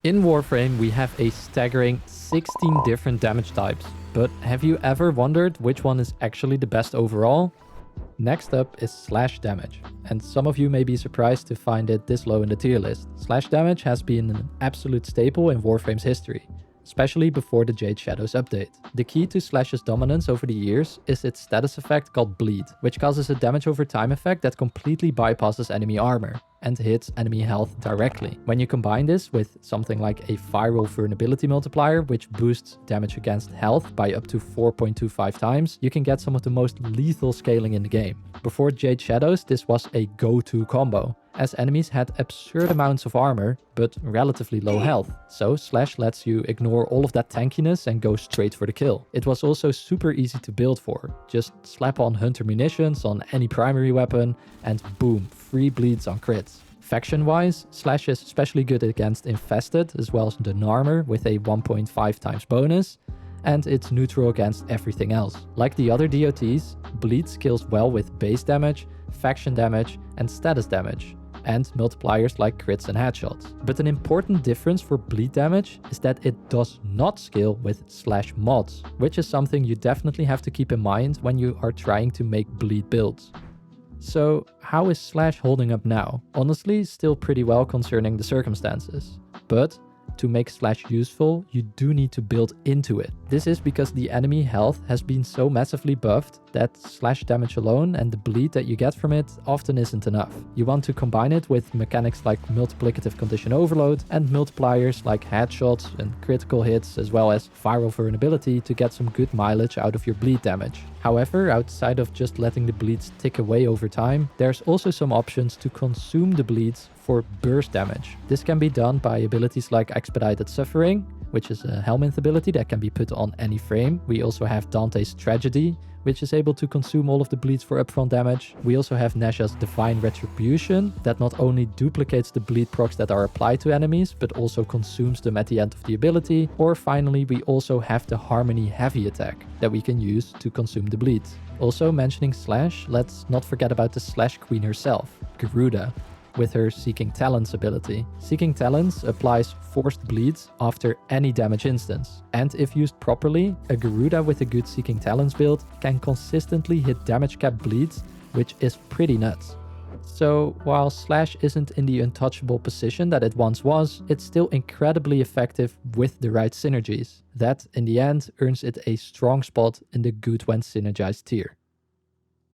In Warframe, we have a staggering 16 different damage types. But have you ever wondered which one is actually the best overall? Next up is slash damage, and some of you may be surprised to find it this low in the tier list. Slash damage has been an absolute staple in Warframe's history, especially before the Jade Shadows update. The key to Slash's dominance over the years is its status effect called Bleed, which causes a damage over time effect that completely bypasses enemy armor and hits enemy health directly. When you combine this with something like a viral vulnerability multiplier, which boosts damage against health by up to 4.25 times, you can get some of the most lethal scaling in the game. Before Jade Shadows, this was a go-to combo, as enemies had absurd amounts of armor, but relatively low health. So Slash lets you ignore all of that tankiness and go straight for the kill. It was also super easy to build for. Just slap on Hunter munitions on any primary weapon, and boom, free bleeds on crits. Faction-wise, Slash is especially good against Infested, as well as the Narmer with a 1.5 times bonus, and it's neutral against everything else. Like the other DOTs, Bleed scales well with base damage, faction damage, and status damage, and multipliers like crits and headshots. But an important difference for Bleed damage is that it does not scale with Slash mods, which is something you definitely have to keep in mind when you are trying to make Bleed builds. So how is Slash holding up now? Honestly, still pretty well concerning the circumstances. But to make Slash useful, you do need to build into it. This is because the enemy health has been so massively buffed that Slash damage alone and the bleed that you get from it often isn't enough. You want to combine it with mechanics like multiplicative condition overload and multipliers like headshots and critical hits, as well as viral vulnerability to get some good mileage out of your bleed damage. However, outside of just letting the bleeds tick away over time, there's also some options to consume the bleeds for burst damage. This can be done by abilities like Expedited Suffering, which is a Helminth ability that can be put on any frame. We also have Dante's Tragedy, which is able to consume all of the bleeds for upfront damage. We also have Nesha's Divine Retribution, that not only duplicates the bleed procs that are applied to enemies, but also consumes them at the end of the ability. Or finally, we also have the Harmony Heavy attack that we can use to consume the bleeds. Also mentioning Slash, let's not forget about the Slash Queen herself, Garuda, with her Seeking Talents ability. Seeking Talents applies forced bleeds after any damage instance. And if used properly, a Garuda with a good Seeking Talents build can consistently hit damage cap bleeds, which is pretty nuts. So while Slash isn't in the untouchable position that it once was, it's still incredibly effective with the right synergies. That, in the end, earns it a strong spot in the good when synergized tier.